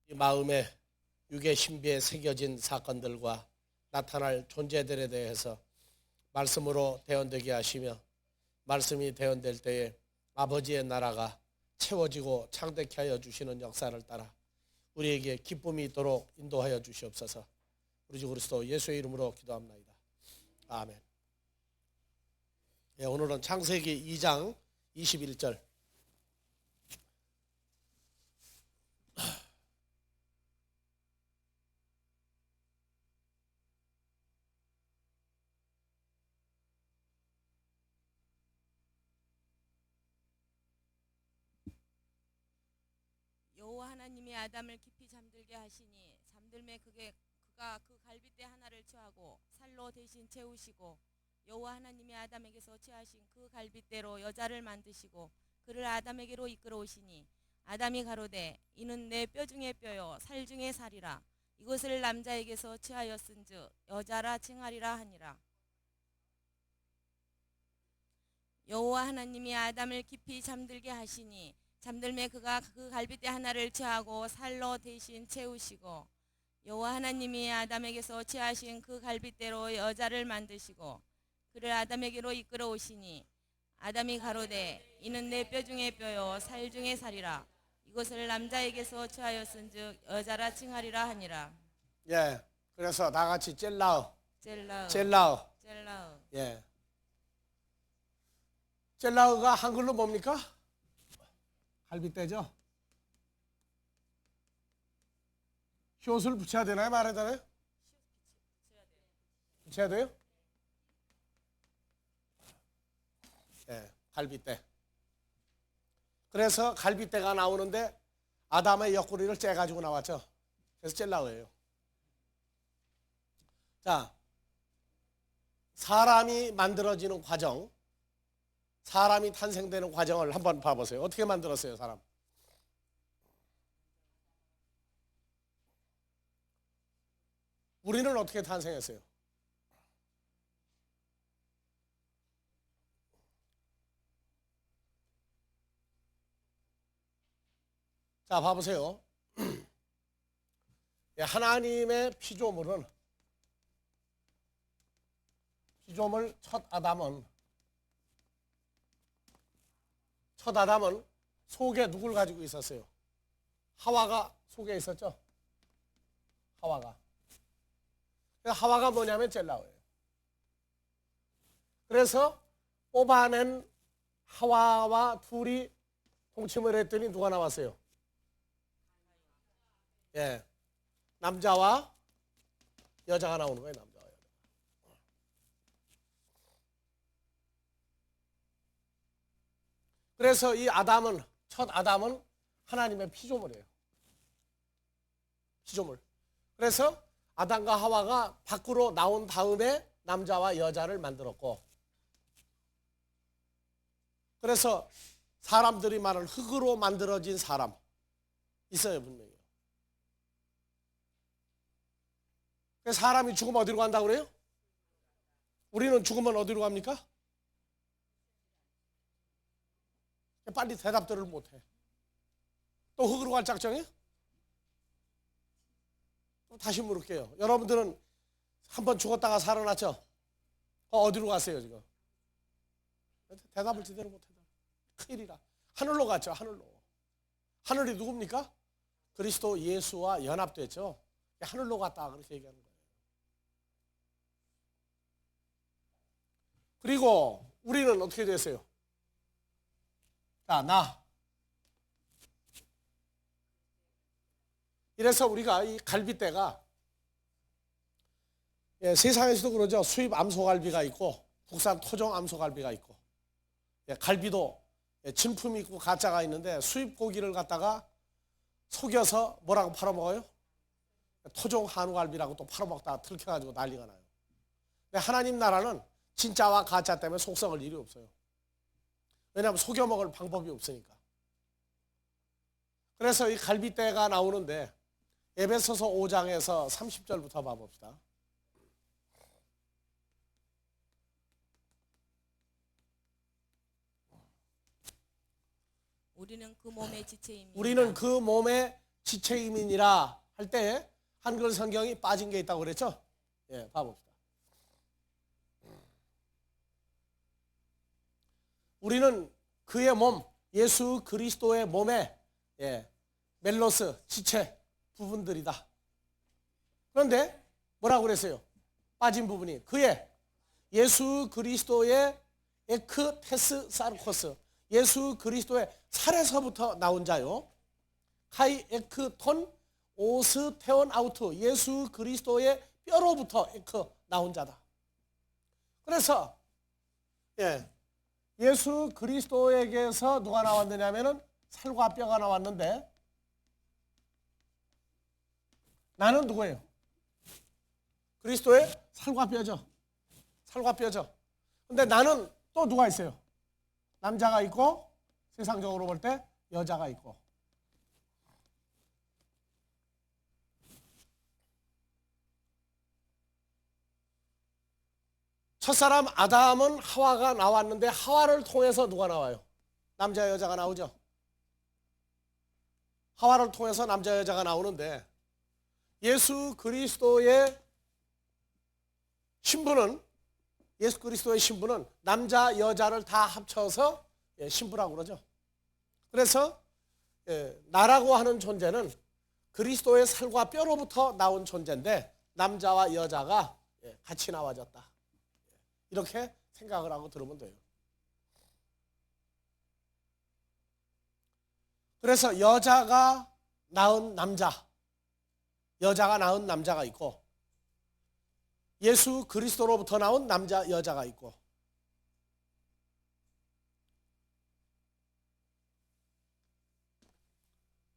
이 마음에 육의 신비에 새겨진 사건들과 나타날 존재들에 대해서 말씀으로 대언되게 하시며 말씀이 대언될 때에 아버지의 나라가 채워지고 창대케 하여 주시는 역사를 따라 우리에게 기쁨이 있도록 인도하여 주시옵소서. 우리 주 그리스도 예수의 이름으로 기도합나이다. 아멘. 오늘은 창세기 2장 21절. 여호와 하나님이 아담을 깊이 잠들게 하시니 잠들매 그가 그 갈빗대 하나를 취하고 살로 대신 채우시고 여호와 하나님이 아담에게서 취하신 그 갈빗대로 여자를 만드시고 그를 아담에게로 이끌어 오시니 아담이 가로되 이는 내 뼈 중에 뼈요 살 중에 살이라 이것을 남자에게서 취하였은즉 여자라 칭하리라 하니라. 여호와 하나님이 아담을 깊이 잠들게 하시니 잠들매 그가 그 갈빗대 하나를 취하고 살로 대신 채우시고 여호와 하나님이 아담에게서 취하신 그 갈빗대로 여자를 만드시고 그를 아담에게로 이끌어 오시니 아담이 가로되 이는 내 뼈 중에 뼈요 살 중에 살이라 이것을 남자에게서 취하였은즉 여자라 칭하리라 하니라. 그래서 다 같이 젤라우. 젤라우. 젤라우가 한글로 뭡니까? 갈빗대죠. 혓을 붙여야 되나요? 말해야 되나요? 붙여야 돼요? 갈빗대. 그래서 갈빗대가 나오는데 아담의 옆구리를 째가지고 나왔죠. 그래서 젤라우예요. 자, 사람이 만들어지는 과정, 사람이 탄생되는 과정을 한번 봐보세요. 어떻게 만들었어요, 사람? 우리는 어떻게 탄생했어요? 자, 봐보세요. 하나님의 피조물 첫 아담은 속에 누굴 가지고 있었어요? 하와가 속에 있었죠? 하와가 뭐냐면 젤라우예요. 그래서 뽑아낸 하와와 둘이 동침을 했더니 누가 나왔어요? 남자와 여자가 나오는 거예요. 남자와 여자. 그래서 이 첫 아담은 하나님의 피조물이에요. 피조물. 그래서 아담과 하와가 밖으로 나온 다음에 남자와 여자를 만들었고, 그래서 사람들이 말하는 흙으로 만들어진 사람 있어요, 분명히. 그래서 사람이 죽으면 어디로 간다고 그래요? 우리는 죽으면 어디로 갑니까? 빨리 대답들을 못해. 또 흙으로 갈 작정이에요? 또 다시 물을게요. 여러분들은 한번 죽었다가 살아났죠? 어디로 갔어요 지금? 대답을 제대로 못해. 큰일이라. 하늘로 갔죠. 하늘이 누굽니까? 그리스도 예수와 연합됐죠. 하늘로 갔다 그렇게 얘기하는 거예요. 그리고 우리는 어떻게 됐어요? 나. 이래서 우리가 이 갈빗대가 세상에서도 그러죠. 수입 암소갈비가 있고 국산 토종 암소갈비가 있고, 갈비도 진품이 있고 가짜가 있는데 수입 고기를 갖다가 속여서 뭐라고 팔아먹어요? 토종 한우갈비라고 또 팔아먹다가 들켜가지고 난리가 나요. 근데 하나님 나라는 진짜와 가짜 때문에 속썩을 일이 없어요. 왜냐하면 속여먹을 방법이 없으니까. 그래서 이 갈빗대가 나오는데 에베소서 5장에서 30절부터 봐봅시다. 우리는 그 몸의 지체입니다. 우리는 그 몸의 지체이민이라 할 때 한글 성경이 빠진 게 있다고 그랬죠? 예, 봐봅시다. 우리는 그의 몸, 예수 그리스도의 몸에 멜로스, 지체 부분들이다. 그런데 뭐라고 그랬어요? 빠진 부분이 그의 예수 그리스도의 에크테스 사르코스, 예수 그리스도의 살에서부터 나온 자요. 카이 에크톤 오스 테온 아우트, 예수 그리스도의 뼈로부터 에크 나온 자다. 그래서 예수 그리스도에게서 누가 나왔느냐면은 살과 뼈가 나왔는데 나는 누구예요? 그리스도의 살과 뼈죠. 살과 뼈죠. 근데 나는 또 누가 있어요? 남자가 있고 세상적으로 볼 때 여자가 있고. 첫사람 아담은 하와가 나왔는데 하와를 통해서 누가 나와요? 남자 여자가 나오죠. 하와를 통해서 남자 여자가 나오는데 예수 그리스도의 신부는 남자 여자를 다 합쳐서 신부라고 그러죠. 그래서 나라고 하는 존재는 그리스도의 살과 뼈로부터 나온 존재인데 남자와 여자가 같이 나와졌다. 이렇게 생각을 하고 들으면 돼요. 그래서 여자가 낳은 남자가 있고 예수 그리스도로부터 나온 남자 여자가 있고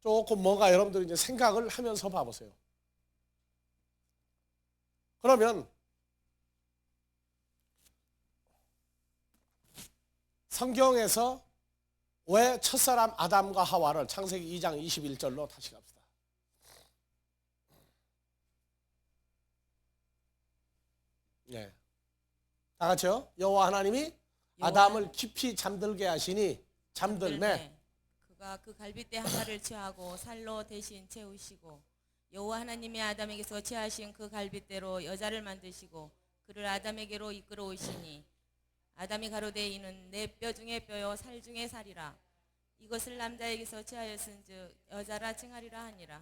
조금 뭔가 여러분들이 이제 생각을 하면서 봐보세요. 그러면 성경에서 왜 첫사람 아담과 하와를 창세기 2장 21절로 다시 갑시다. 다 같이요. 여호와 하나님이 아담을 깊이 잠들게 하시니 잠들매 그가 그 갈빗대 하나를 취하고 살로 대신 채우시고 여호와 하나님이 아담에게서 취하신 그 갈빗대로 여자를 만드시고 그를 아담에게로 이끌어 오시니 아담이 가로되 이는 내 뼈 중에 뼈요 살 중에 살이라. 이것을 남자에게서 취하였은즉 여자라 칭하리라 하니라.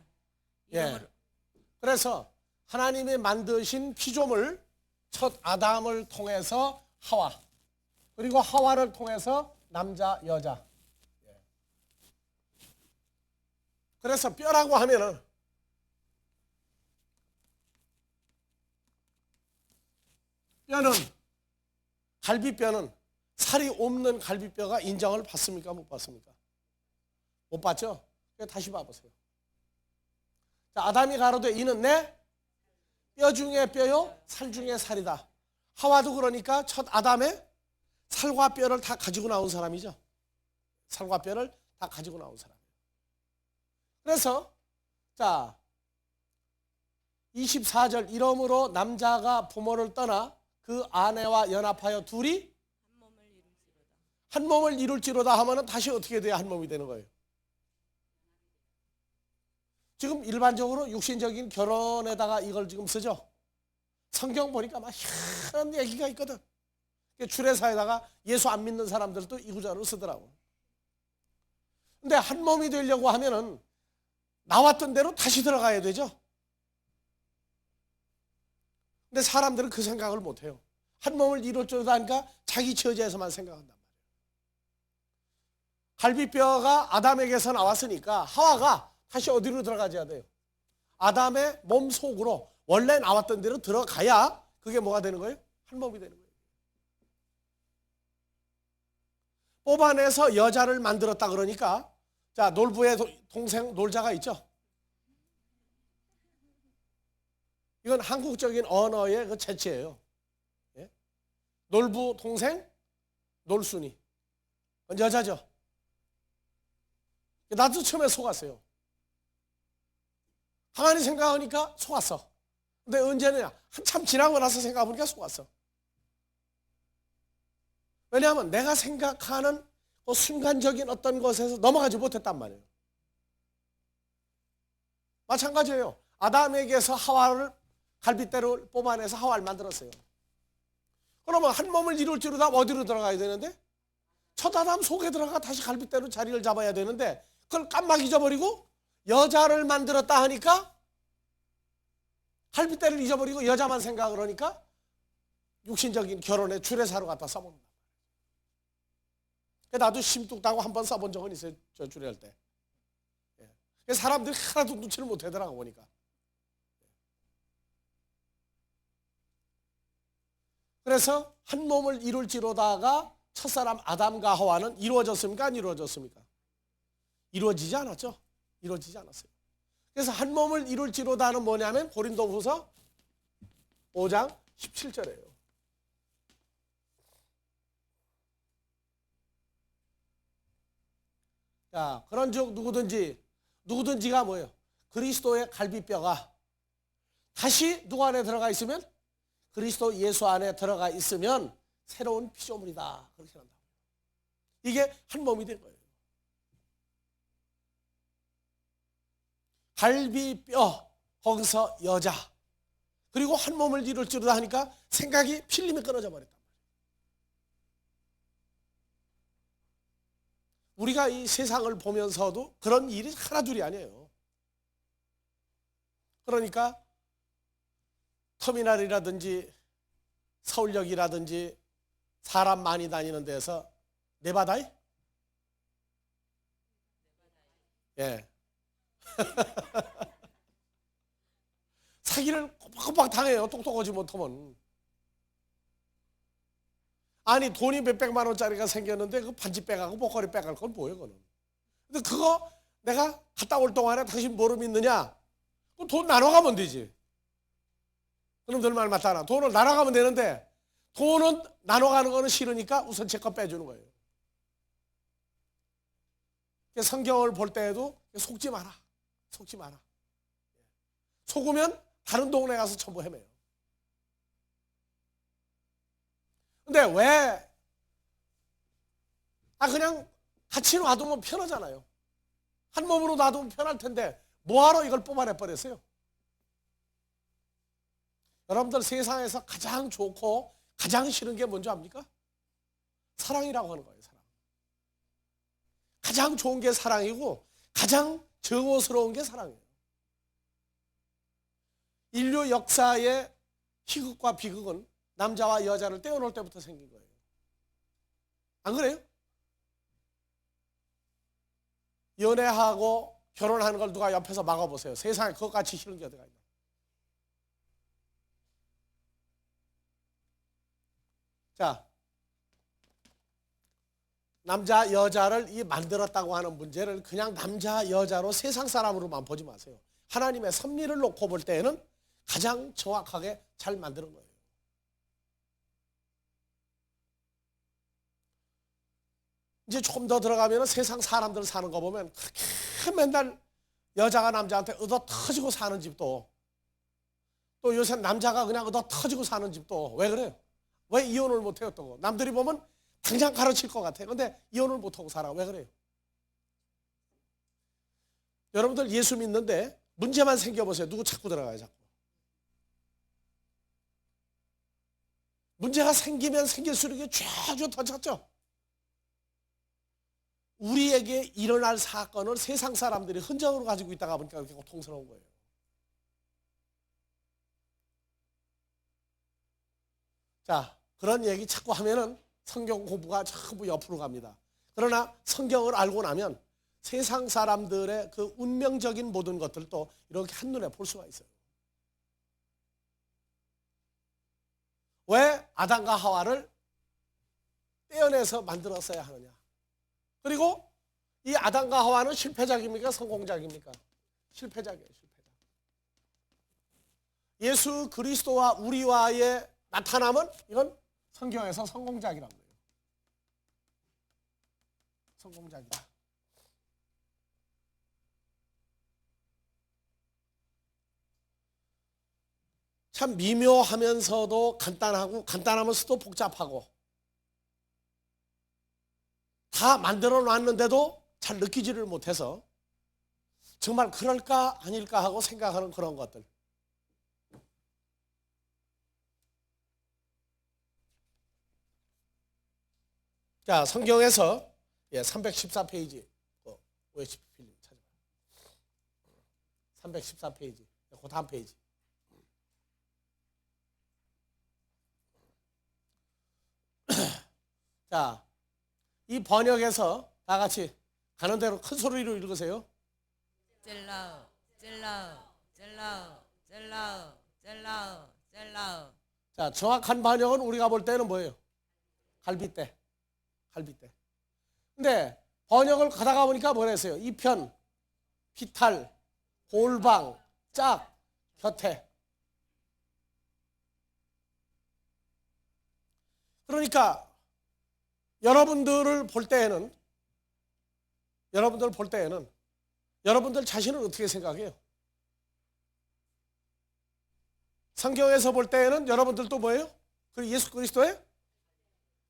그래서 하나님이 만드신 피조물 첫 아담을 통해서 하와, 그리고 하와를 통해서 남자 여자. 그래서 뼈라고 하면은 갈비뼈는 살이 없는 갈비뼈가 인정을 받습니까? 못 받습니까? 못 받죠? 다시 봐보세요. 자, 아담이 가로되 이는 내 뼈 중에 뼈요 살 중에 살이다. 하와도 그러니까 첫 아담의 살과 뼈를 다 가지고 나온 사람이죠. 살과 뼈를 다 가지고 나온 사람이에요. 그래서 자 24절 이러므로 남자가 부모를 떠나 그 아내와 연합하여 둘이 한 몸을 이룰지로다 하면은 다시 어떻게 돼야 한 몸이 되는 거예요? 지금 일반적으로 육신적인 결혼에다가 이걸 지금 쓰죠. 성경 보니까 막 희한한 얘기가 있거든. 주례사에다가 예수 안 믿는 사람들도 이 구절을 쓰더라고. 근데 한 몸이 되려고 하면은 나왔던 대로 다시 들어가야 되죠. 근데 사람들은 그 생각을 못해요. 한 몸을 이룰 줄 아니까 자기 처지에서만 생각한단 말이에요. 갈비뼈가 아담에게서 나왔으니까 하와가 다시 어디로 들어가줘야 돼요? 아담의 몸 속으로 원래 나왔던 대로 들어가야 그게 뭐가 되는 거예요? 한 몸이 되는 거예요. 뽑아내서 여자를 만들었다 그러니까 자 놀부의 동생 놀자가 있죠. 이건 한국적인 언어의 그 재치예요. 예? 놀부 동생 놀순이 여자죠. 나도 처음에 속았어요. 가만히 생각하니까 속았어. 근데 언제냐? 한참 지나고 나서 생각해보니까 속았어. 왜냐하면 내가 생각하는 그 순간적인 어떤 것에서 넘어가지 못했단 말이에요. 마찬가지예요. 아담에게서 하와를 갈빗대를 뽑아내서 하와를 만들었어요. 그러면 한 몸을 이룰지로다 어디로 들어가야 되는데? 첫 아담 속에 들어가 다시 갈빗대로 자리를 잡아야 되는데 그걸 깜빡 잊어버리고 여자를 만들었다 하니까 갈빗대를 잊어버리고 여자만 생각을 하니까 육신적인 결혼에 주례사로 갖다 써봅니다. 나도 심뚝따고 한번 써본 적은 있어요. 저 주례할 때. 사람들이 하나도 눈치를 못 하더라고 보니까. 그래서 한 몸을 이룰지로다가 첫사람 아담과 하와는 이루어졌습니까? 안 이루어졌습니까? 이루어지지 않았죠. 이루어지지 않았어요. 그래서 한 몸을 이룰지로다는 뭐냐면 고린도후서 5장 17절이에요. 자, 그런즉 누구든지가 뭐예요? 그리스도의 갈비뼈가 다시 누구 안에 들어가 있으면 그리스도 예수 안에 들어가 있으면 새로운 피조물이다. 그렇게 한다. 이게 한 몸이 된 거예요. 갈비뼈 거기서 여자 그리고 한 몸을 이룰지로다 하니까 생각이 필름이 끊어져 버렸단 말이에요. 우리가 이 세상을 보면서도 그런 일이 하나둘이 아니에요. 그러니까 터미널이라든지 서울역이라든지 사람 많이 다니는 데서 네바다이? 예. 사기를 꼬박꼬박 당해요. 똑똑하지 못하면. 아니 돈이 몇백만 원짜리가 생겼는데 그 반지 빼가고 목걸이 빼갈 건 뭐예요 그거는. 근데 그거 내가 갔다 올 동안에 당신 뭐로 믿느냐? 그럼 돈 나눠가면 되지. 그놈들 말 맞잖아. 돈을 나눠가면 되는데 돈은 나눠가는 거는 싫으니까 우선 제 거 빼주는 거예요. 성경을 볼 때에도 속지 마라. 속지 마라. 속으면 다른 동네 가서 전부 헤매요. 근데 왜? 그냥 같이 놔두면 편하잖아요. 한 몸으로 놔두면 편할 텐데 뭐하러 이걸 뽑아내버렸어요? 여러분들 세상에서 가장 좋고 가장 싫은 게 뭔지 압니까? 사랑이라고 하는 거예요. 사랑. 가장 좋은 게 사랑이고 가장 정오스러운 게 사랑이에요. 인류 역사의 희극과 비극은 남자와 여자를 떼어놓을 때부터 생긴 거예요. 안 그래요? 연애하고 결혼하는 걸 누가 옆에서 막아보세요. 세상에 그것같이 싫은 게 어디가 있나. 자, 남자 여자를 이 만들었다고 하는 문제를 그냥 남자 여자로 세상 사람으로만 보지 마세요. 하나님의 섭리를 놓고 볼 때에는 가장 정확하게 잘 만드는 거예요. 이제 조금 더 들어가면 세상 사람들 사는 거 보면 그렇게 맨날 여자가 남자한테 얻어 터지고 사는 집도, 또 요새 남자가 그냥 얻어 터지고 사는 집도. 왜 그래요? 왜 이혼을 못해요? 또 남들이 보면 당장 가르칠 것 같아요. 근데 이혼을 못하고 살아. 왜 그래요? 여러분들 예수 믿는데 문제만 생겨보세요. 누구 찾고 들어가요 자꾸. 문제가 생기면 생길수록 이게 쫙쫙 더 찼죠. 우리에게 일어날 사건을 세상 사람들이 흔적으로 가지고 있다가 보니까 그렇게 고통스러운 거예요. 자, 그런 얘기 자꾸 하면은 성경 공부가 전부 옆으로 갑니다. 그러나 성경을 알고 나면 세상 사람들의 그 운명적인 모든 것들도 이렇게 한눈에 볼 수가 있어요. 왜 아담과 하와를 떼어내서 만들었어야 하느냐? 그리고 이 아담과 하와는 실패작입니까? 성공작입니까? 실패작이에요. 실패작. 예수 그리스도와 우리와의 나타남은 이건 성경에서 성공작이라고 해요. 성공작이다. 참 미묘하면서도 간단하고 간단하면서도 복잡하고 다 만들어 놨는데도 잘 느끼지를 못해서 정말 그럴까 아닐까 하고 생각하는 그런 것들. 자, 성경에서 314페이지 OHP 필름 찾아봐요. 314페이지, 그 다음 페이지. 자, 이 번역에서 다 같이 가는 대로 큰 소리로 읽으세요. 젤라우, 젤라우, 젤라우, 젤라우, 젤라우, 젤라우. 자, 정확한 번역은 우리가 볼 때는 뭐예요? 갈빗대. 갈빗대. 근데 번역을 가다가 보니까 뭐라 했어요? 이편, 피탈, 골방, 짝, 곁에. 그러니까 여러분들 볼 때에는 여러분들 자신은 어떻게 생각해요? 성경에서 볼 때에는 여러분들도 뭐예요? 그 예수 그리스도의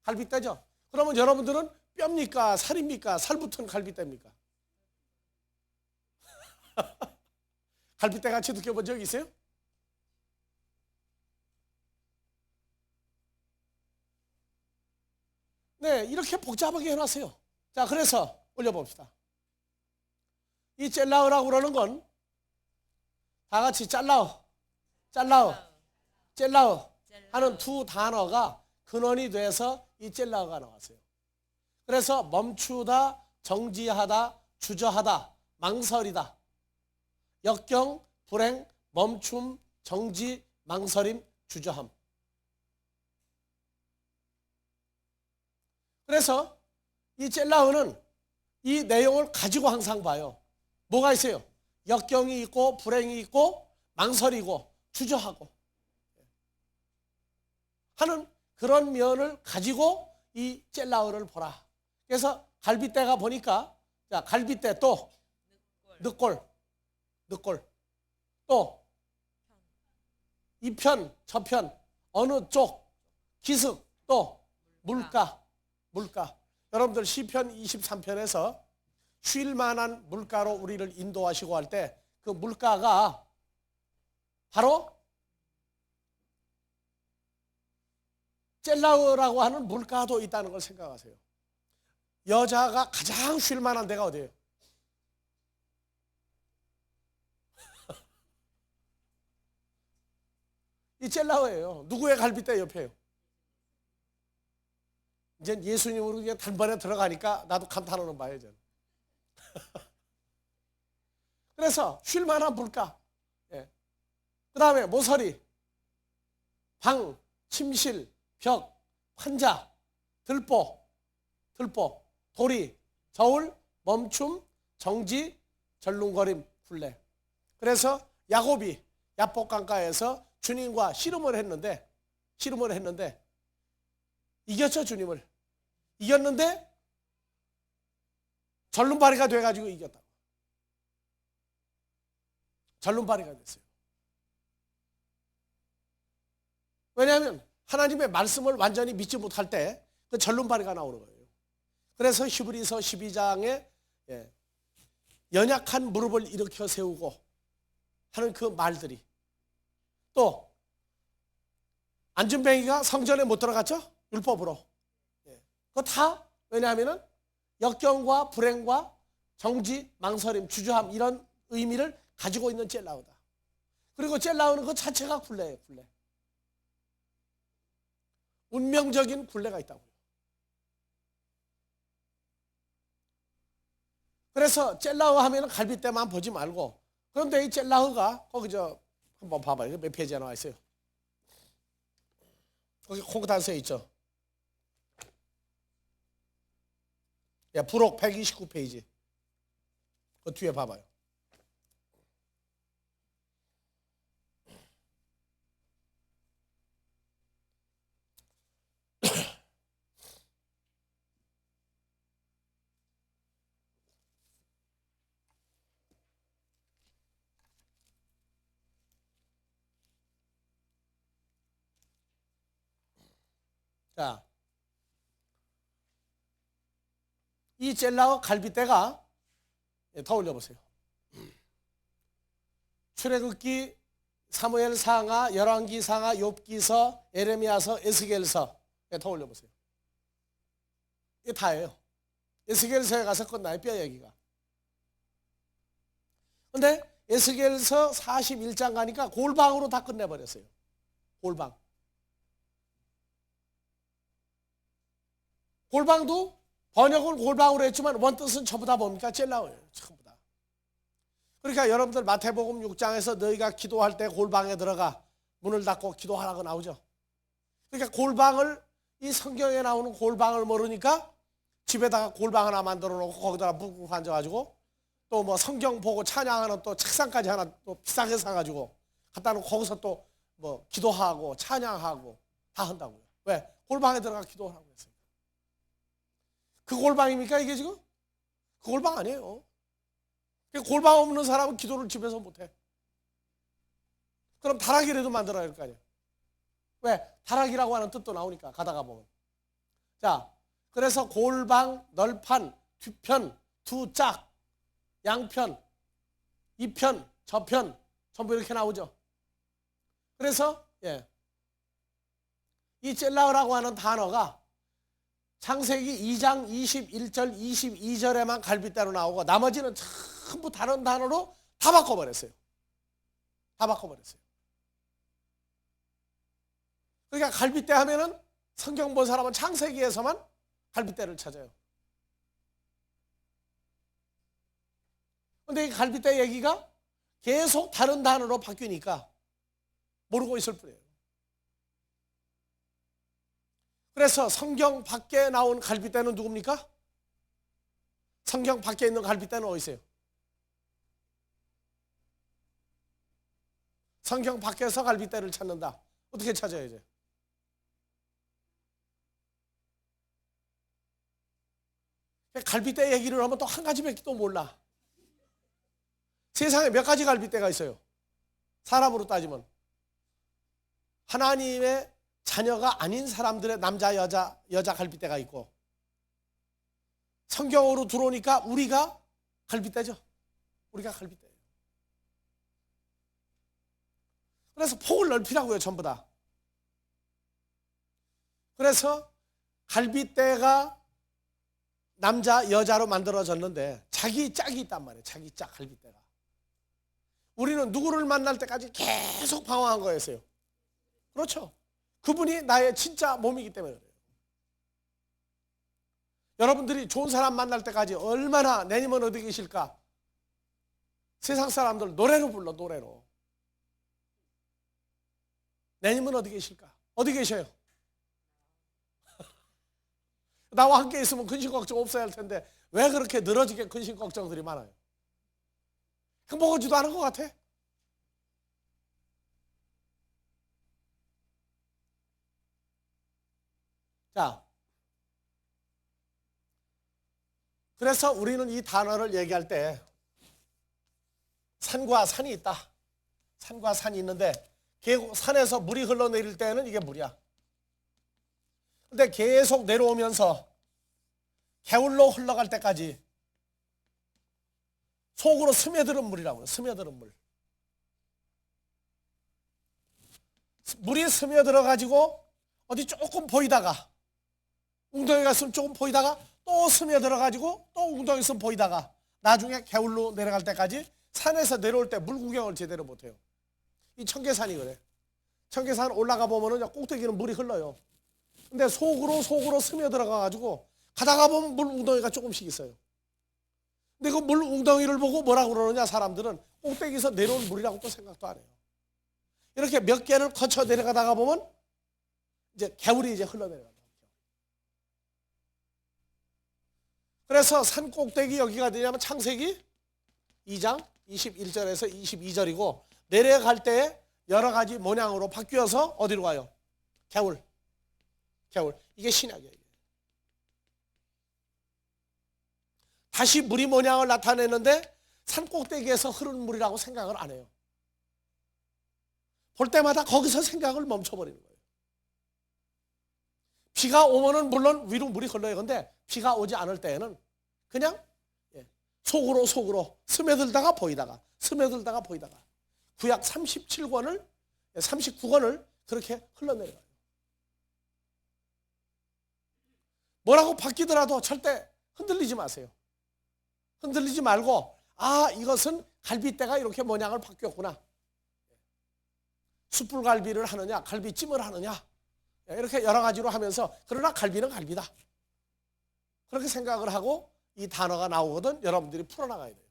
갈빗대죠. 그러면 여러분들은 뼈입니까? 살입니까? 살붙은 갈빗대입니까? 갈빗대 같이 느껴본 적 있어요? 네, 이렇게 복잡하게 해놨어요. 자, 그래서 올려봅시다. 이 젤라우라고 그러는 건 다 같이 짤라우 하는 두 단어가 근원이 돼서 이 젤라우가 나왔어요. 그래서 멈추다, 정지하다, 주저하다, 망설이다. 역경, 불행, 멈춤, 정지, 망설임, 주저함. 그래서 이 젤라우는 이 내용을 가지고 항상 봐요. 뭐가 있어요? 역경이 있고 불행이 있고 망설이고 주저하고 하는 그런 면을 가지고 이 젤라우를 보라. 그래서 갈빗대가 보니까 자, 갈빗대 또 늑골 또 이편 저편 어느 쪽 기슭 또 물가. 여러분들 시편 23편에서 쉴 만한 물가로 우리를 인도하시고 할 때 그 물가가 바로 젤라우라고 하는 물가도 있다는 걸 생각하세요. 여자가 가장 쉴 만한 데가 어디예요? 이 젤라우예요. 누구의 갈빗대 옆에요? 이제 예수님으로 그냥 단번에 들어가니까 나도 감탄하는 바예요, 저는. 그래서 쉴만한 물가, 그 다음에 모서리, 방, 침실, 벽, 환자, 들보, 도리, 저울, 멈춤, 정지, 절름거림, 굴레. 그래서 야곱이 야복강가에서 주님과 씨름을 했는데 이겼죠, 주님을. 이겼는데 절름발이가 돼가지고 이겼다. 절름발이가 됐어요. 왜냐하면 하나님의 말씀을 완전히 믿지 못할 때 그 절름발이가 나오는 거예요. 그래서 히브리서 12장에 연약한 무릎을 일으켜 세우고 하는 그 말들이, 또 안준뱅이가 성전에 못 들어갔죠? 율법으로. 그거 다 왜냐하면 역경과 불행과 정지, 망설임, 주저함 이런 의미를 가지고 있는 젤라우다. 그리고 젤라우는 그 자체가 굴레예요. 굴레. 운명적인 굴레가 있다고요. 그래서 젤라우 하면 갈빗대만 보지 말고, 그런데 이 젤라우가 거기 한번 봐봐요. 몇 페이지에 나와 있어요? 거기 콩고단서에 있죠. 부록 129페이지. 그 뒤에 봐봐요. 자, 이 젤라우 갈빗대가 더 올려보세요. 출애굽기, 사무엘상하, 열왕기상하, 욥기서, 에레미야서, 에스겔서. 더 올려보세요. 이게 다예요. 에스겔서에 가서 끝나요, 뼈 얘기가. 근데 에스겔서 41장 가니까 골방으로 다 끝내버렸어요. 골방. 골방도 번역은 골방으로 했지만 원뜻은 전부 다 뭡니까? 찔라오예요. 전부 다. 그러니까 여러분들 마태복음 6장에서 너희가 기도할 때 골방에 들어가 문을 닫고 기도하라고 나오죠. 그러니까 골방을, 이 성경에 나오는 골방을 모르니까 집에다가 골방 하나 만들어 놓고 거기다가 묵묵 앉아가지고 또 뭐 성경 보고 찬양하는 또 책상까지 하나 또 비싸게 사가지고 갖다 놓고 거기서 또 뭐 기도하고 찬양하고 다 한다고요. 왜? 골방에 들어가 기도하라고 했어요. 그 골방입니까 이게 지금? 그 골방 아니에요. 골방 없는 사람은 기도를 집에서 못해. 그럼 다락이라도 만들어야 할 거 아니에요. 왜? 다락이라고 하는 뜻도 나오니까 가다가 보면. 자, 그래서 골방, 널판, 뒤편, 두 짝, 양편, 이편, 저편 전부 이렇게 나오죠. 그래서 이 젤라우라고 하는 단어가 창세기 2장 21절, 22절에만 갈빗대로 나오고 나머지는 전부 다른 단어로 다 바꿔버렸어요. 다 바꿔버렸어요. 그러니까 갈빗대 하면은 성경 본 사람은 창세기에서만 갈빗대를 찾아요. 근데 이 갈빗대 얘기가 계속 다른 단어로 바뀌니까 모르고 있을 뿐이에요. 그래서 성경 밖에 나온 갈빗대는 누굽니까? 성경 밖에 있는 갈빗대는 어디 있어요? 성경 밖에서 갈빗대를 찾는다. 어떻게 찾아야죠? 갈빗대 얘기를 하면 또 한 가지밖에 또 몰라. 세상에 몇 가지 갈빗대가 있어요? 사람으로 따지면 하나님의 자녀가 아닌 사람들의 남자 여자 갈빗대가 있고, 성경으로 들어오니까 우리가 갈빗대죠. 우리가 갈빗대예요. 그래서 폭을 넓히라고요, 전부 다. 그래서 갈빗대가 남자 여자로 만들어졌는데 자기 짝이 있단 말이에요. 자기 짝 갈빗대가. 우리는 누구를 만날 때까지 계속 방황한 거였어요. 그렇죠. 그분이 나의 진짜 몸이기 때문에 그래요. 여러분들이 좋은 사람 만날 때까지 얼마나 내님은 어디 계실까? 세상 사람들 노래로 불러, 노래로. 내님은 어디 계실까? 어디 계셔요? 나와 함께 있으면 근심 걱정 없어야 할 텐데 왜 그렇게 늘어지게 근심 걱정들이 많아요? 행복하지도 않은 것 같아. 자, 그래서 우리는 이 단어를 얘기할 때 산과 산이 있다. 산과 산이 있는데 산에서 물이 흘러내릴 때는 이게 물이야. 근데 계속 내려오면서 개울로 흘러갈 때까지 속으로 스며드는 물이라고요. 스며드는 물. 물이 스며들어 가지고 어디 조금 보이다가 웅덩이가 있으면 조금 보이다가 또 스며들어 가지고 또 웅덩이 있으면 보이다가 나중에 개울로 내려갈 때까지 산에서 내려올 때 물 구경을 제대로 못해요. 이 청계산이 그래. 청계산 올라가 보면은 꼭대기는 물이 흘러요. 근데 속으로 스며들어가 가지고 가다가 보면 물 웅덩이가 조금씩 있어요. 근데 그 물 웅덩이를 보고 뭐라고 그러느냐, 사람들은 꼭대기에서 내려온 물이라고 또 생각도 안 해요. 이렇게 몇 개를 거쳐 내려가다가 보면 이제 개울이 이제 흘러내려가요. 그래서 산 꼭대기 여기가 되냐면 창세기 2장 21절에서 22절이고 내려갈 때 여러 가지 모양으로 바뀌어서 어디로 가요? 개울. 이게 신약이에요. 다시 물이 모양을 나타내는데 산 꼭대기에서 흐르는 물이라고 생각을 안 해요. 볼 때마다 거기서 생각을 멈춰버리는 거예요. 비가 오면은 물론 위로 물이 흘러요. 근데 비가 오지 않을 때에는 그냥 속으로 스며들다가 보이다가 구약 37권을 39권을 그렇게 흘러내려요. 뭐라고 바뀌더라도 절대 흔들리지 마세요. 흔들리지 말고 이것은 갈빗대가 이렇게 모양을 바뀌었구나. 숯불갈비를 하느냐 갈비찜을 하느냐 이렇게 여러 가지로 하면서 그러나 갈비는 갈비다. 그렇게 생각을 하고 이 단어가 나오거든 여러분들이 풀어나가야 돼요.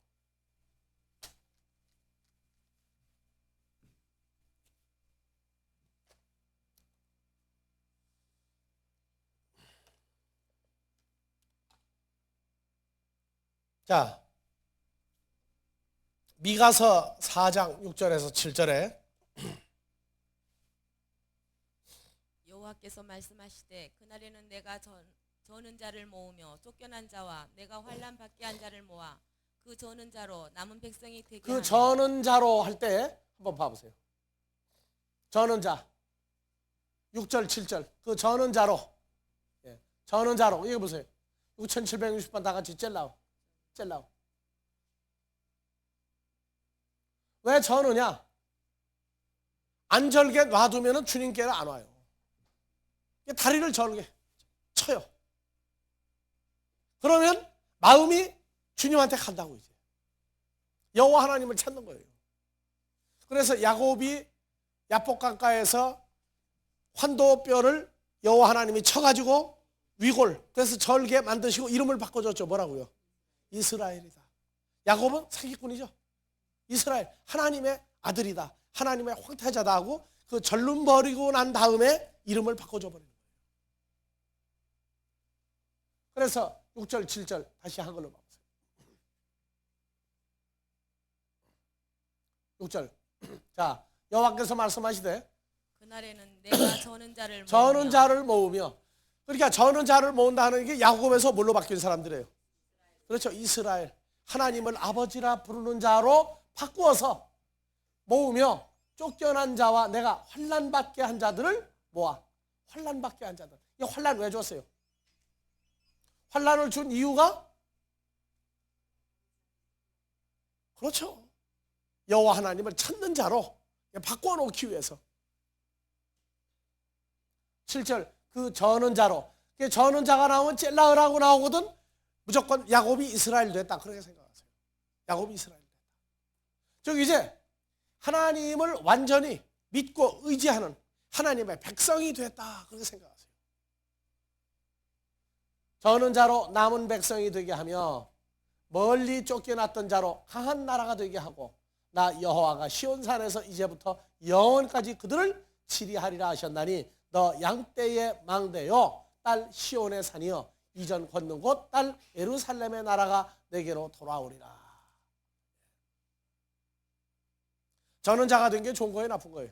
자, 미가서 4장 6절에서 7절에 여호와께서 말씀하시되 그날에는 내가 저는 자를 모으며 쫓겨난 자와 내가 환난 받게 한 자를 모아 그 저는 자로 남은 백성이 되게 그 하며 저는 자로 할 때 한번 봐보세요. 저는 자 6절 7절 그 저는 자로 저는 자로 이거 보세요. 6760번 다 같이 젤라우 왜 저느냐? 안 절게 놔두면 주님께는 안 와요. 다리를 절게 쳐요. 그러면 마음이 주님한테 간다고 이제 여호와 하나님을 찾는 거예요. 그래서 야곱이 야복강가에서 환도뼈를 여호와 하나님이 쳐가지고 위골 그래서 절게 만드시고 이름을 바꿔줬죠. 뭐라고요? 이스라엘이다. 야곱은 사기꾼이죠. 이스라엘 하나님의 아들이다. 하나님의 황태자다 하고 그 절름 버리고 난 다음에 이름을 바꿔줘 버리는 거예요. 그래서 6절 7절 다시 한글로 봐보세요. 6절 자 여호와께서 말씀하시되 그날에는 내가 저는 자를 모으며 저는 자를 모으며 그러니까 저는 자를 모은다는 게 야곱에서 뭘로 바뀐 사람들이에요. 그렇죠. 이스라엘 하나님을 아버지라 부르는 자로 바꾸어서 모으며 쫓겨난 자와 내가 환난받게 한 자들을 모아. 환난받게 한 자들. 이 환난 왜 줬어요? 환난을 준 이유가 그렇죠. 여호와 하나님을 찾는 자로 바꿔놓기 위해서. 7절 그 저는 자로. 저는 자가 나오면 젤라으라고 나오거든. 무조건 야곱이 이스라엘 됐다. 그렇게 생각하세요. 야곱이 이스라엘 됐다. 즉 이제 하나님을 완전히 믿고 의지하는 하나님의 백성이 됐다. 그렇게 생각하세요. 저는 자로 남은 백성이 되게 하며 멀리 쫓겨났던 자로 강한 나라가 되게 하고 나 여호와가 시온산에서 이제부터 영원까지 그들을 치리하리라 하셨나니 너 양떼의 망대요 딸 시온의 산이여 이전 걷는 곳 딸 예루살렘의 나라가 내게로 돌아오리라. 저는 자가 된 게 좋은 거예요, 나쁜 거예요?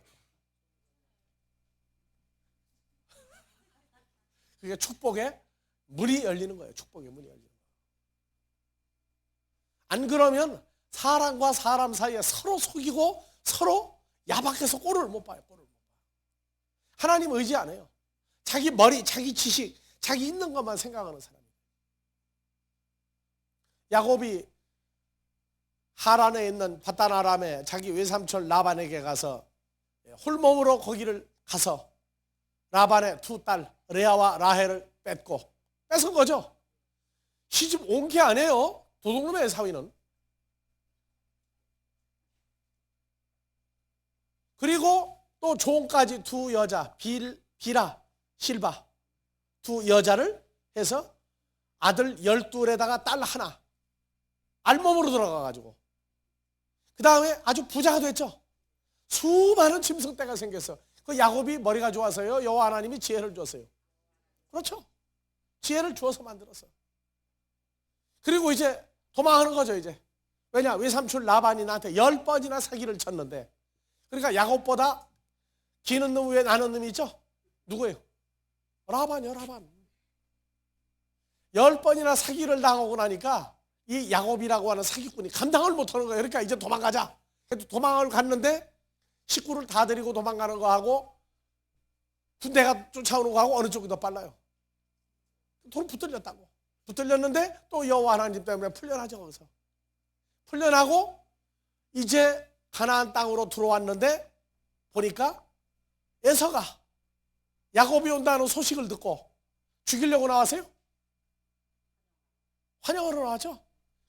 그게 축복의 문이 열리는 거예요. 축복의 문이 열리는 거예요. 안 그러면 사람과 사람 사이에 서로 속이고 서로 야박해서 꼴을 못 봐요. 꼴을 못 봐요. 하나님 의지 안 해요. 자기 머리, 자기 지식, 자기 있는 것만 생각하는 사람이에요. 야곱이 하란에 있는 바단-아람에 자기 외삼촌 라반에게 가서 홀몸으로 거기를 가서 라반의 두 딸 레아와 라헬을 뺏은 거죠. 시집 온 게 아니에요. 도둑놈의 에사위는. 그리고 또 종까지 두 여자 빌라, 실바 두 여자를 해서 아들 12에다가 딸 하나 알몸으로 들어가가지고 그 다음에 아주 부자가 됐죠. 수많은 짐승떼가 생겼어. 그 야곱이 머리가 좋아서요. 여호와 하나님이 지혜를 줬어요. 그렇죠. 지혜를 주어서 만들었어. 그리고 이제 도망하는 거죠. 이제 왜냐 외삼촌 라반이 나한테 10번이나 사기를 쳤는데 그러니까 야곱보다 기는 놈 위에 나는 놈이 있죠. 누구예요? 라반이요. 라반. 10번이나 사기를 당하고 나니까 이 야곱이라고 하는 사기꾼이 감당을 못하는 거예요. 그러니까 이제 도망가자. 그래도 도망을 갔는데 식구를 다 데리고 도망가는 거하고 군대가 쫓아오는 거하고 어느 쪽이 더 빨라요? 돈 붙들렸다고. 붙들렸는데 또 여호와 하나님 때문에 풀려나죠. 거기서 풀려나고 이제 가나안 땅으로 들어왔는데 보니까 에서가 야곱이 온다는 소식을 듣고 죽이려고 나왔어요. 환영하러 나왔죠.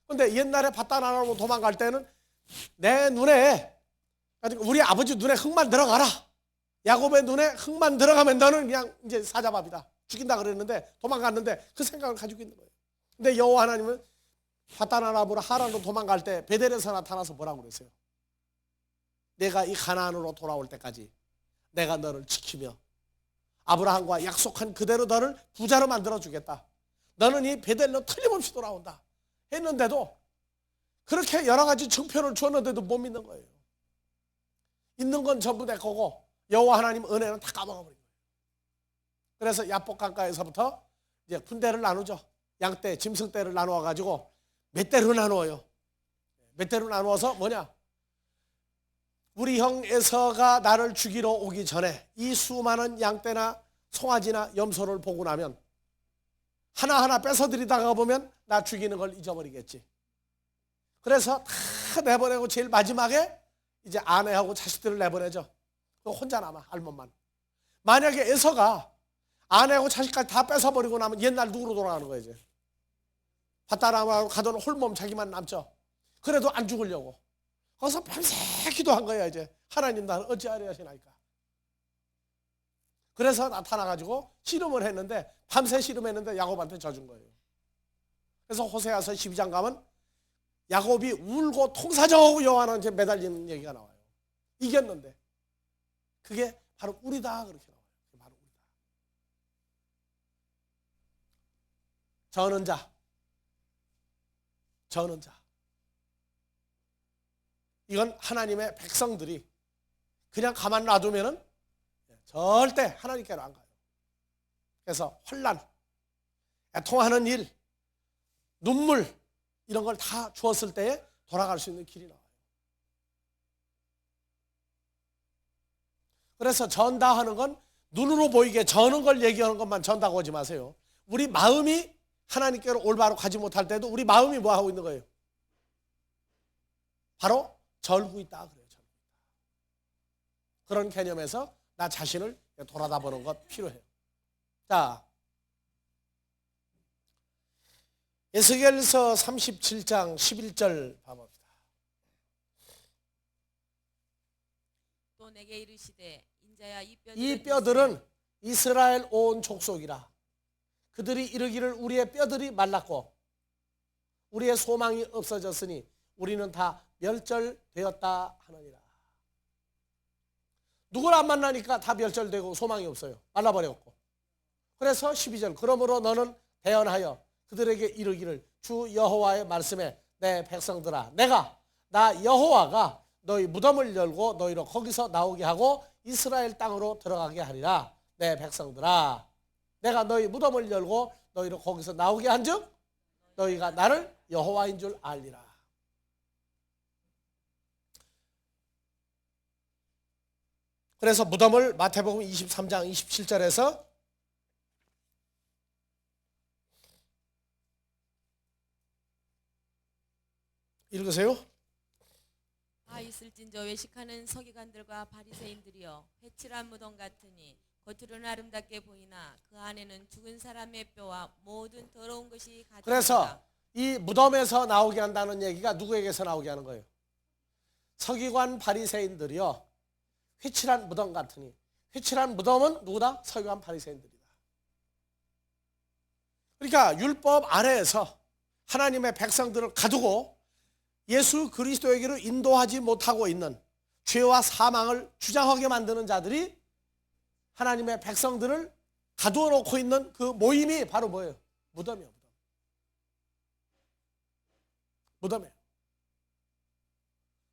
근데 옛날에 바다나라로 도망갈 때는 내 눈에, 우리 아버지 눈에 흙만 들어가라. 야곱의 눈에 흙만 들어가면 너는 그냥 이제 사자밥이다. 죽인다 그랬는데 도망갔는데 그 생각을 가지고 있는 거예요. 근데 여호와 하나님은 바다나라로 하란으로 도망갈 때 베델에서 나타나서 뭐라고 그랬어요? 내가 이 가나안으로 돌아올 때까지 내가 너를 지키며 아브라함과 약속한 그대로 너를 부자로 만들어 주겠다. 너는 이 베델로 틀림없이 돌아온다 했는데도, 그렇게 여러 가지 증표를 주었는데도 못 믿는 거예요. 있는 건 전부 내 거고 여호와 하나님 은혜는 다 까먹어 버린 거예요. 그래서 야복 강가에서부터 이제 군대를 나누죠. 양떼, 짐승떼를 나누어 가지고 몇 대로 나누어요. 몇 대로 나누어서 뭐냐? 우리 형 에서가 나를 죽이러 오기 전에 이 수많은 양떼나 송아지나 염소를 보고 나면 하나하나 뺏어들이다가 보면 나 죽이는 걸 잊어버리겠지. 그래서 다 내보내고 제일 마지막에 이제 아내하고 자식들을 내보내죠. 혼자 남아, 알몸만. 만약에 에서가 아내하고 자식까지 다 뺏어버리고 나면 옛날 누구로 돌아가는 거예요? 이제 바다나무로 가던 홀몸 자기만 남죠. 그래도 안 죽으려고 거기서 밤새 기도한 거야. 이제 하나님 나를 어찌하려 하시나이까. 그래서 나타나가지고 씨름을 했는데, 밤새 씨름했는데 야곱한테 져준 거예요. 그래서 호세아서 12장 가면 야곱이 울고 통사정하고 여호와한테 매달리는 얘기가 나와요. 이겼는데. 그게 바로 우리다, 그렇게 나와요. 바로 우리다. 저는 자. 이건 하나님의 백성들이 그냥 가만 놔두면은 절대 하나님께로 안 가요. 그래서 환난, 애통하는 일, 눈물 이런 걸 다 주었을 때에 돌아갈 수 있는 길이 나와요. 그래서 전다 하는 건 눈으로 보이게 저는 걸 얘기하는 것만 전다고 하지 마세요. 우리 마음이 하나님께로 올바로 가지 못할 때도 우리 마음이 뭐 하고 있는 거예요? 바로 절고 있다 그래요. 절고 있다. 그런 개념에서 나 자신을 돌아다 보는 것 필요해요. 자, 에스겔서 37장 11절 봐봅시다. 또 내게 이르시되 인자야 이 뼈들은 이스라엘 온 족속이라. 그들이 이르기를 우리의 뼈들이 말랐고 우리의 소망이 없어졌으니 우리는 다 멸절되었다 하느니라. 누구를 안 만나니까 다 멸절되고 소망이 없어요. 말라버렸고. 그래서 12절 그러므로 너는 대언하여 그들에게 이르기를 주 여호와의 말씀에 내 백성들아 나 여호와가 너희 무덤을 열고 너희로 거기서 나오게 하고 이스라엘 땅으로 들어가게 하리라. 내 백성들아 내가 너희 무덤을 열고 너희로 거기서 나오게 한즉 너희가 나를 여호와인 줄 알리라. 그래서 무덤을 마태복음 23장 27절에서 읽으세요. 있을진저 외식하는 서기관들과 바리새인들이여 회칠한 무덤 같으니 겉으로는 아름답게 보이나 그 안에는 죽은 사람의 뼈와 모든 더러운 것이 가득하다. 그래서 이 무덤에서 나오게 한다는 얘기가 누구에게서 나오게 하는 거예요? 서기관 바리새인들이요 회칠한 무덤 같으니. 회칠한 무덤은 누구다? 서기관 바리새인들이다. 그러니까 율법 아래에서 하나님의 백성들을 가두고 예수 그리스도에게로 인도하지 못하고 있는 죄와 사망을 주장하게 만드는 자들이 하나님의 백성들을 가두어 놓고 있는 그 모임이 바로 뭐예요? 무덤이에요. 무덤이에요.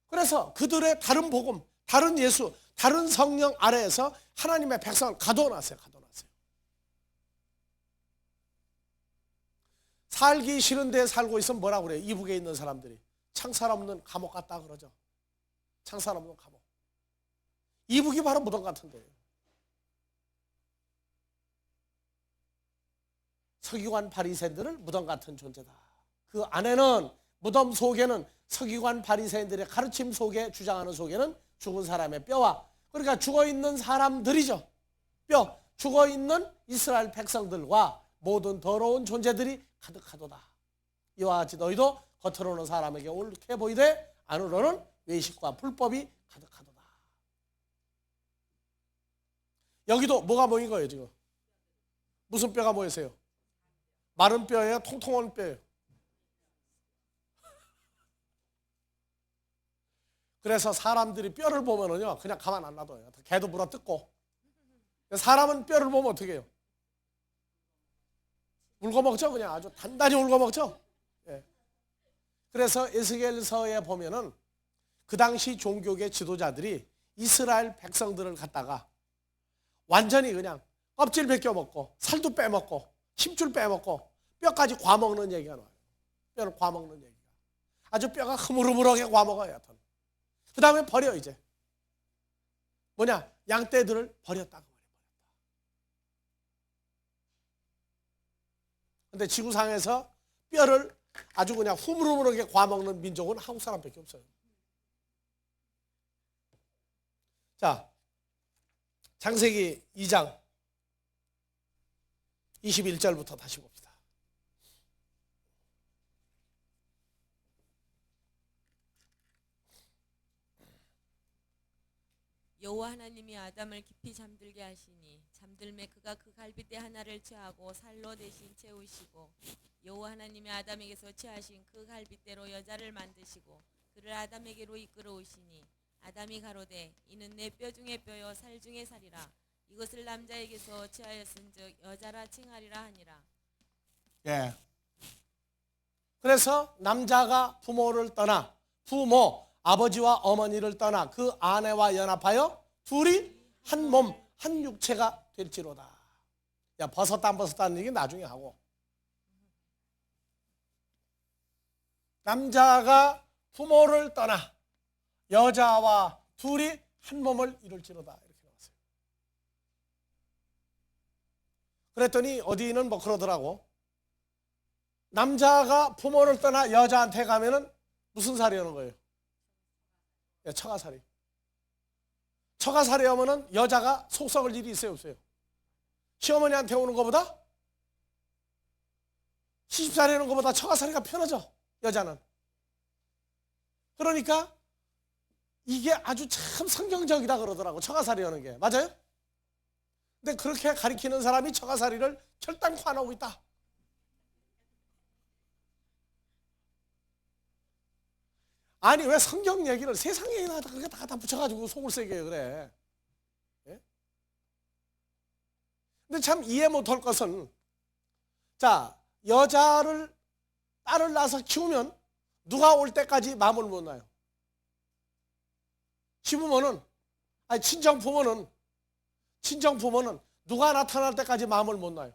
그래서 그들의 다른 복음, 다른 예수, 다른 성령 아래에서 하나님의 백성을 가두어 놨어요. 살기 싫은 데 살고 있으면 뭐라고 그래요? 이북에 있는 사람들이 창살 없는 감옥 같다 그러죠. 창살 없는 감옥. 이북이 바로 무덤 같은 데예요. 서기관 바리새인들은 무덤 같은 존재다. 그 안에는 무덤 속에는 서기관 바리새인들의 가르침 속에 주장하는 속에는 죽은 사람의 뼈와, 그러니까 죽어있는 사람들이죠. 뼈, 죽어있는 이스라엘 백성들과 모든 더러운 존재들이 가득하도다. 이와 같이 너희도 겉으로는 사람에게 옳게 보이되 안으로는 외식과 불법이 가득하도다. 여기도 뭐가 모인 거예요 지금? 무슨 뼈가 모였어요? 마른 뼈예요? 통통한 뼈예요? 그래서 사람들이 뼈를 보면은요 그냥 가만 안 놔둬요. 개도 물어뜯고. 사람은 뼈를 보면 어떻게 해요? 울고먹죠. 그냥 아주 단단히 울고먹죠. 예. 그래서 에스겔서에 보면은 그 당시 종교계 지도자들이 이스라엘 백성들을 갖다가 완전히 그냥 껍질 벗겨먹고 살도 빼먹고 힘줄 빼먹고 뼈까지 과먹는 얘기가 나와요. 뼈를 과먹는 얘기가. 아주 뼈가 흐물흐물하게 과먹어요. 그 다음에 버려 이제. 뭐냐? 양떼들을 버렸다고 말해요. 근데 지구상에서 뼈를 아주 그냥 흐물흐물하게 과먹는 민족은 한국 사람밖에 없어요. 자, 창세기 2장 21절부터 다시 봅시다. 여호와 하나님이 아담을 깊이 잠들게 하시니 잠들매 그가 그 갈빗대 하나를 취하고 살로 대신 채우시고 여호와 하나님이 아담에게서 취하신 그 갈빗대로 여자를 만드시고 그를 아담에게로 이끌어 오시니 아담이 가로되 이는 내 뼈 중에 뼈요 살 중에 살이라 이것을 남자에게서 취하였은즉 여자라 칭하리라 하니라. 예. 그래서 남자가 부모를 떠나 부모 아버지와 어머니를 떠나 그 아내와 연합하여 둘이 한 몸, 한 육체가 될지로다. 야, 벗었다 안 벗었다는 얘기 나중에 하고. 남자가 부모를 떠나 여자와 둘이 한 몸을 이룰지로다. 이렇게 나왔어요. 그랬더니 어디는 뭐 그러더라고. 남자가 부모를 떠나 여자한테 가면은 무슨 살이 오는 거예요? 처가살이. 처가살이 오면은 여자가 속 썩을 일이 있어요, 없어요? 시어머니한테 오는 것보다 시집살이 오는 것보다 처가살이가 편하죠, 여자는. 그러니까 이게 아주 참 성경적이다 그러더라고, 처가살이 오는 게. 맞아요? 근데 그렇게 가리키는 사람이 처가살이를 결단코 안 하고 있다. 아니 왜 성경 얘기를 세상 얘기나 그렇게 다 붙여가지고 속을 세게 해요, 그래. 예? 근데 참 이해 못할 것은, 자, 여자를 딸을 낳아서 키우면 누가 올 때까지 마음을 못 놔요? 시부모는, 아니 친정부모는 누가 나타날 때까지 마음을 못 놔요?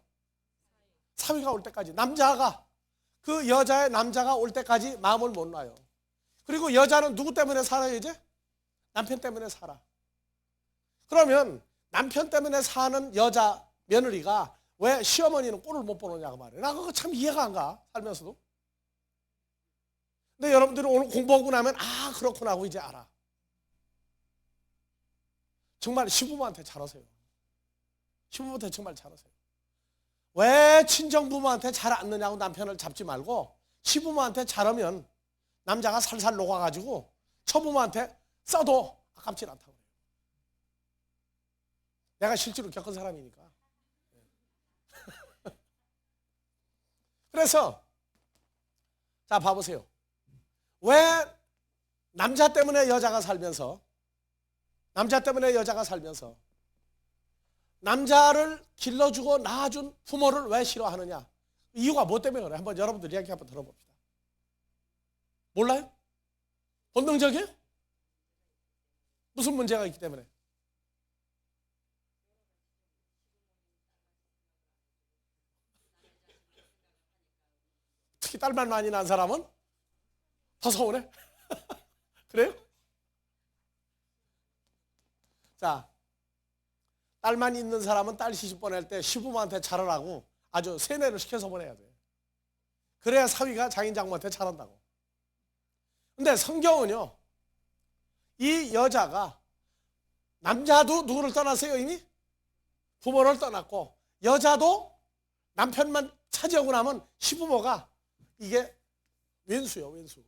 사위가 올 때까지. 남자가, 그 여자의 남자가 올 때까지 마음을 못 놔요. 그리고 여자는 누구 때문에 살아요, 이제? 남편 때문에 살아. 그러면 남편 때문에 사는 여자 며느리가 왜 시어머니는 꼴을 못 보느냐고 말이에요. 나 그거 참 이해가 안 가, 살면서도. 근데 여러분들이 오늘 공부하고 나면 아 그렇구나 하고 이제 알아. 정말 시부모한테 잘하세요. 시부모한테 정말 잘하세요. 왜 친정부모한테 잘 안느냐고 남편을 잡지 말고 시부모한테 잘하면 남자가 살살 녹아가지고 처부모한테 써도 아깝지 않다고 그래요. 내가 실제로 겪은 사람이니까. 그래서 자 봐보세요. 왜 남자 때문에 여자가 살면서 남자를 길러주고 낳아준 부모를 왜 싫어하느냐? 이유가 뭐 때문에 그래? 한번 여러분들 이야기 한번 들어봅시다. 몰라요? 본능적이에요? 무슨 문제가 있기 때문에? 특히 딸만 많이 낳은 사람은 더 서운해? 그래요? 자, 딸만 있는 사람은 딸 시집 보낼 때 시부모한테 잘하라고 아주 세뇌를 시켜서 보내야 돼. 그래야 사위가 장인 장모한테 잘한다고. 근데 성경은요, 이 여자가, 남자도 누구를 떠났어요? 이미 부모를 떠났고, 여자도 남편만 차지하고 나면 시부모가 이게 왼수요, 왼수.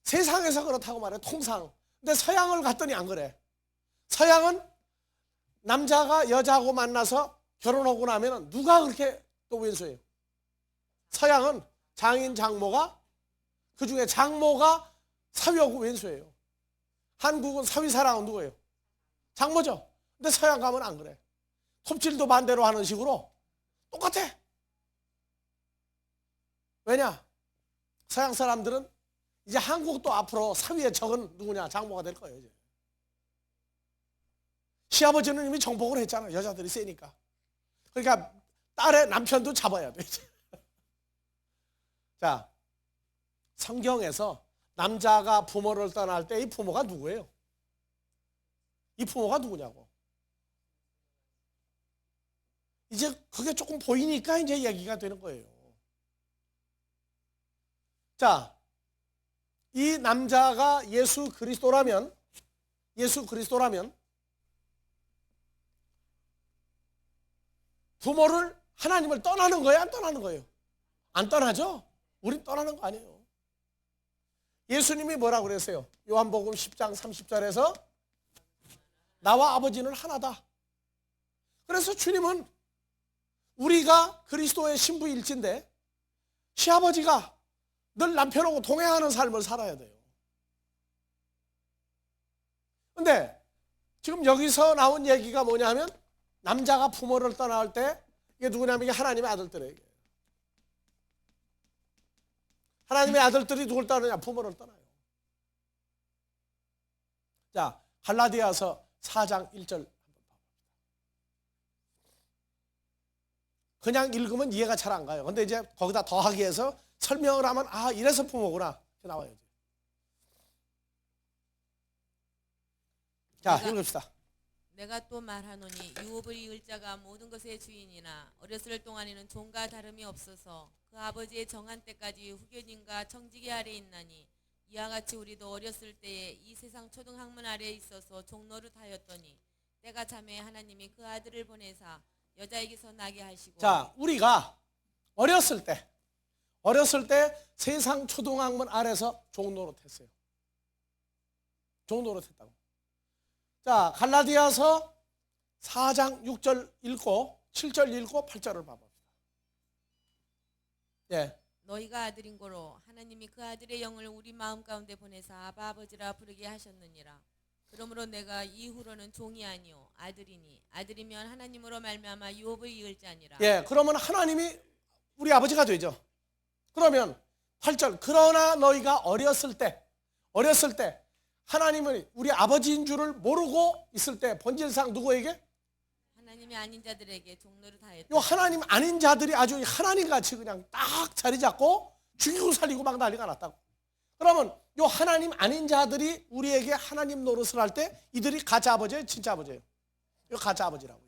세상에서 그렇다고 말해, 통상. 근데 서양을 갔더니 안 그래. 서양은 남자가 여자하고 만나서 결혼하고 나면 누가 그렇게 또 왼수예요? 서양은 장인, 장모가, 그 중에 장모가 사위하고 왼수예요. 한국은 사위사랑은 누구예요? 장모죠. 근데 서양 가면 안 그래. 톱질도 반대로 하는 식으로 똑같아. 왜냐? 서양 사람들은 이제 한국도 앞으로 사위의 적은 누구냐? 장모가 될 거예요. 이제. 시아버지는 이미 정복을 했잖아. 여자들이 세니까. 그러니까 딸의 남편도 잡아야 돼. 이제. 자, 성경에서 남자가 부모를 떠날 때 이 부모가 누구예요? 이 부모가 누구냐고. 이제 그게 조금 보이니까 이제 얘기가 되는 거예요. 자, 이 남자가 예수 그리스도라면 부모를, 하나님을 떠나는 거예요? 안 떠나는 거예요? 안 떠나죠? 우린 떠나는 거 아니에요. 예수님이 뭐라고 그랬어요? 요한복음 10장 30절에서 나와 아버지는 하나다. 그래서 주님은 우리가 그리스도의 신부일진데 시아버지가 늘 남편하고 동행하는 삶을 살아야 돼요. 근데 지금 여기서 나온 얘기가 뭐냐면 남자가 부모를 떠날 때 이게 누구냐면 이게 하나님의 아들들에게. 하나님의 아들들이 누굴 떠나냐? 부모를 떠나요. 자, 갈라디아서 4장 1절. 그냥 읽으면 이해가 잘 안 가요. 근데 이제 거기다 더하기 위해서 설명을 하면 아, 이래서 부모구나. 이렇게 나와요. 자, 읽읍시다. 내가 또 말하노니 유업을 이을 자가 모든 것의 주인이나 어렸을 동안에는 종과 다름이 없어서 그 아버지의 정한 때까지 후견인과 청지기 아래 있나니 이와 같이 우리도 어렸을 때에 이 세상 초등학문 아래에 있어서 종노릇하였더니 때가 참에 하나님이 그 아들을 보내사 여자에게서 나게 하시고. 자, 우리가 어렸을 때 세상 초등학문 아래서 종노릇했어요. 종노릇했다고. 자, 갈라디아서 4장 6절 읽고 7절 읽고 8절을 봐봅시다. 예. 너희가 아들인 고로 하나님이 그 아들의 영을 우리 마음 가운데 보내사 아바 아버지라 부르게 하셨느니라. 그러므로 내가 이후로는 종이 아니요 아들이니 아들이면 하나님으로 말미암아 유업을 이을 자니라. 예, 그러면 하나님이 우리 아버지가 되죠. 그러면 8절 그러나 너희가 어렸을 때 하나님은 우리 아버지인 줄을 모르고 있을 때 본질상 누구에게? 하나님이 아닌 자들에게 종노릇하였다. 요 하나님 아닌 자들이 아주 하나님같이 그냥 딱 자리 잡고 죽이고 살리고 막 난리가 났다고. 그러면 요 하나님 아닌 자들이 우리에게 하나님 노릇을 할 때 이들이 가짜 아버지예요? 진짜 아버지예요? 요 가짜 아버지라고.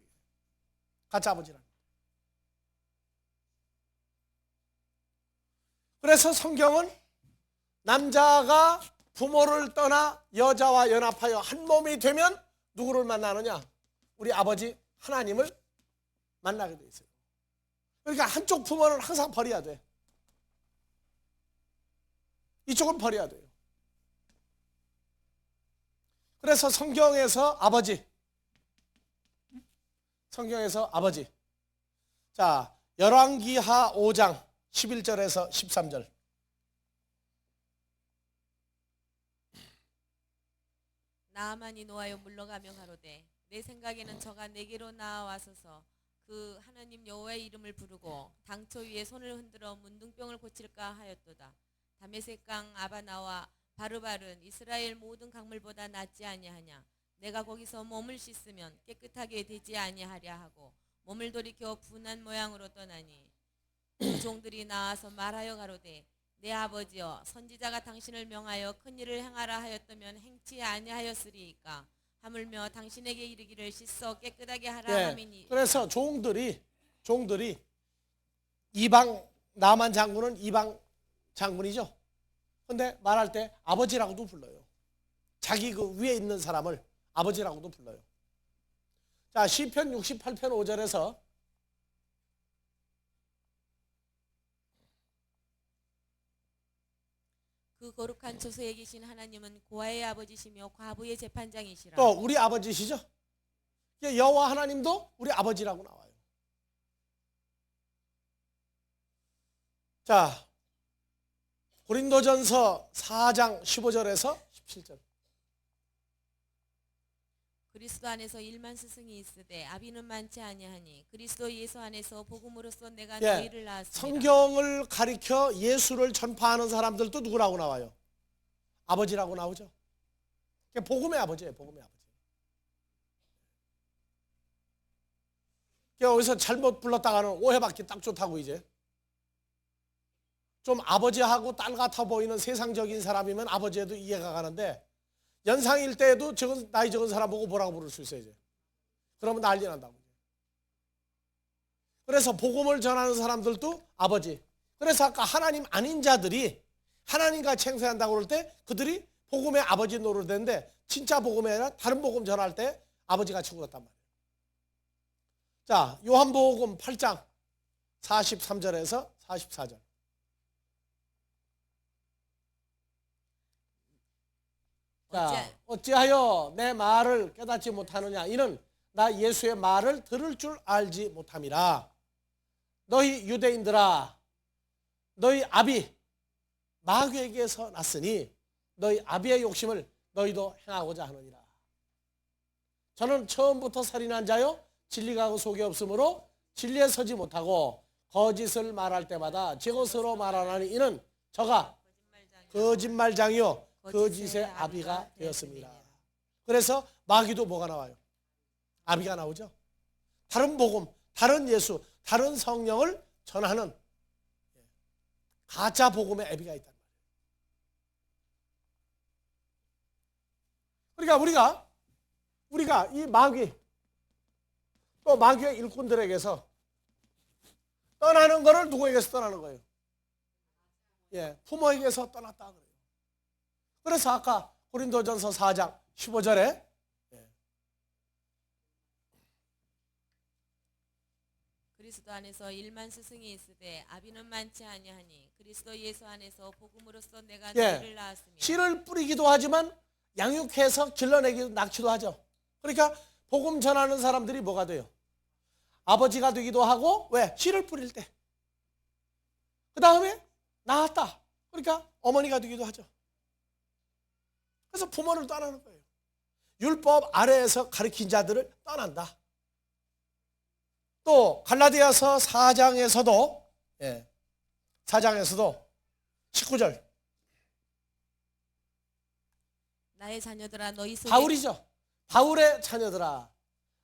가짜 아버지라고. 그래서 성경은 남자가 부모를 떠나 여자와 연합하여 한 몸이 되면 누구를 만나느냐? 우리 아버지 하나님을 만나게 돼 있어요. 그러니까 한쪽 부모는 항상 버려야 돼. 이쪽은 버려야 돼요. 그래서 성경에서 아버지. 자, 열왕기하 5장 11절에서 13절. 나아만이 노하여 물러가며 가로되 내 생각에는 저가 내게로 나와서서 그 하나님 여호와의 이름을 부르고 당초 위에 손을 흔들어 문둥병을 고칠까 하였도다. 다메섹 강 아바나와 바르발은 이스라엘 모든 강물보다 낫지 아니하냐. 내가 거기서 몸을 씻으면 깨끗하게 되지 아니하랴 하고 몸을 돌이켜 분한 모양으로 떠나니 그 종들이 나와서 말하여 가로되 내 아버지여 선지자가 당신을 명하여 큰 일을 행하라 하였다면 행치 아니하였으리이까. 하물며 당신에게 이르기를 씻어 깨끗하게 하라 하미니. 그래서 종들이 이방 나만 장군은 이방 장군이죠. 근데 말할 때 아버지라고도 불러요. 자기 그 위에 있는 사람을 아버지라고도 불러요. 자, 시편 68편 5절에서 그 거룩한 초소에 계신 하나님은 고아의 아버지시며 과부의 재판장이시라. 또 우리 아버지시죠. 여호와 하나님도 우리 아버지라고 나와요. 자, 고린도전서 4장 15절에서 17절. 그리스도 안에서 일만 스승이 있으되 아비는 많지 아니하니 그리스도 예수 안에서 복음으로써 내가 너희를 낳았습니다. 성경을 가리켜 예수를 전파하는 사람들도 누구라고 나와요? 아버지라고 나오죠. 복음의 아버지예요. 복음의 아버지. 여기서 잘못 불렀다가는 오해받기 딱 좋다고. 이제 좀 아버지하고 딸 같아 보이는 세상적인 사람이면 아버지에도 이해가 가는데, 연상일 때에도 나이 적은 사람 보고 뭐라고 부를 수 있어요. 이제 그러면 난리 난다고. 그래서 복음을 전하는 사람들도 아버지. 그래서 아까 하나님 아닌 자들이 하나님과 행세한다고 그럴 때 그들이 복음의 아버지 노릇했는데, 진짜 복음이 아니라 다른 복음 전할 때 아버지같이 굴었단 말이에요. 자, 요한복음 8장 43절에서 44절. 자, 어찌하여 내 말을 깨닫지 못하느냐? 이는 나 예수의 말을 들을 줄 알지 못함이라. 너희 유대인들아, 너희 아비 마귀에게서 났으니 너희 아비의 욕심을 너희도 행하고자 하느니라. 저는 처음부터 살인한 자요 진리가 그 속에 없으므로 진리에 서지 못하고 거짓을 말할 때마다 제 것으로 말하나니 이는 저가 거짓말장이요 거짓의 아비가 되었습니다. 그래서 마귀도 뭐가 나와요? 아비가 나오죠. 다른 복음, 다른 예수, 다른 성령을 전하는 가짜 복음의 아비가 있단 말이에요. 그러니까 우리가 이 마귀, 또 마귀의 일꾼들에게서 떠나는 것을 누구에게서 떠나는 거예요? 부모에게서 떠났다 그래요. 그래서 아까 고린도전서 4장 15절에 그리스도 안에서 일만 스승이 있으되 아비는 많지 아니하니 그리스도 예수 안에서 복음으로써 내가 너희를 낳았습니다. 씨를 뿌리기도 하지만 양육해서 길러내기도 낳기도 하죠. 그러니까 복음 전하는 사람들이 뭐가 돼요? 아버지가 되기도 하고, 왜? 씨를 뿌릴 때. 그 다음에 낳았다. 그러니까 어머니가 되기도 하죠. 그래서 부모를 떠나는 거예요. 율법 아래에서 가르친 자들을 떠난다. 또 갈라디아서 4장에서도 19절 나의 자녀들아 너희 속에 바울이죠. 바울의 자녀들아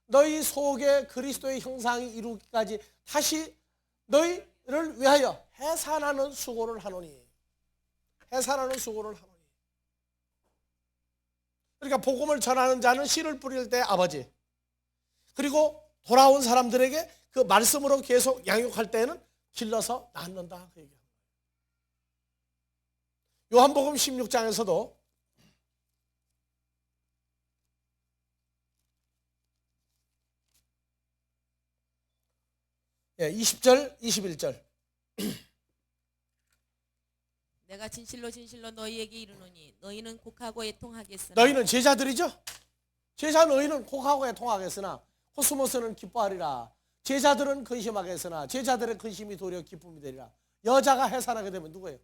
너희 속에 그리스도의 형상이 이루기까지 다시 너희를 위하여 해산하는 수고를 하노니. 해산하는 수고를 하노니. 그러니까 복음을 전하는 자는 씨를 뿌릴 때 아버지, 그리고 돌아온 사람들에게 그 말씀으로 계속 양육할 때는 길러서 낳는다 그 얘기합니다. 요한복음 16장에서도 20절 21절 내가 진실로 진실로 너희에게 이르노니 너희는 곡하고 애통하겠으나 너희는 제자들이죠. 제자 너희는 곡하고 애통하겠으나 코스모스는 기뻐하리라. 제자들은 근심하겠으나 제자들의 근심이 도리어 기쁨이 되리라. 여자가 해산하게 되면 누구예요?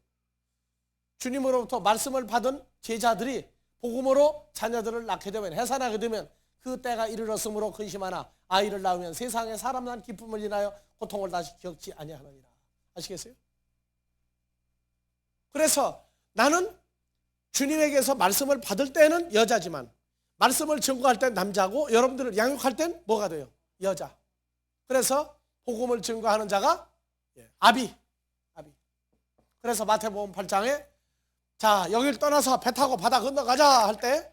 주님으로부터 말씀을 받은 제자들이 복음으로 자녀들을 낳게 되면, 해산하게 되면 그 때가 이르렀으므로 근심하나 아이를 낳으면 세상에 사람 난 기쁨을 인하여 고통을 다시 겪지 아니하느니라. 아시겠어요? 그래서 나는 주님에게서 말씀을 받을 때는 여자지만 말씀을 증거할 땐 남자고, 여러분들을 양육할 땐 뭐가 돼요? 여자. 그래서 복음을 증거하는 자가 아비. 그래서 마태복음 8장에 자 여길 떠나서 배 타고 바다 건너가자 할 때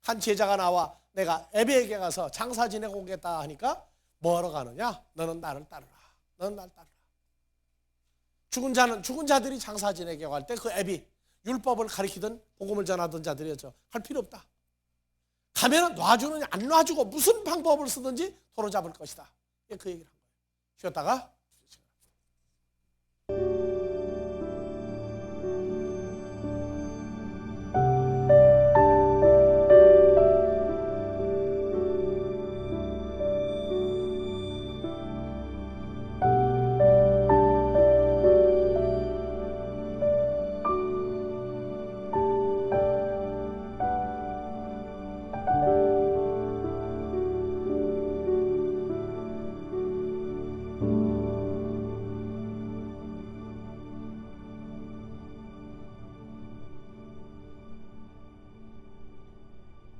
한 제자가 나와 내가 애비에게 가서 장사 지내고 오겠다 하니까 뭐하러 가느냐? 너는 나를 따르라. 너는 나를 따르라. 죽은 자들이 장사 지내게 갈 때 그 애비, 율법을 가리키든 복음을 전하던 자들이었죠. 할 필요 없다. 가면은 놔주느냐 안 놔주고 무슨 방법을 쓰든지 도로 잡을 것이다. 그 얘기를 한 거예요. 쉬었다가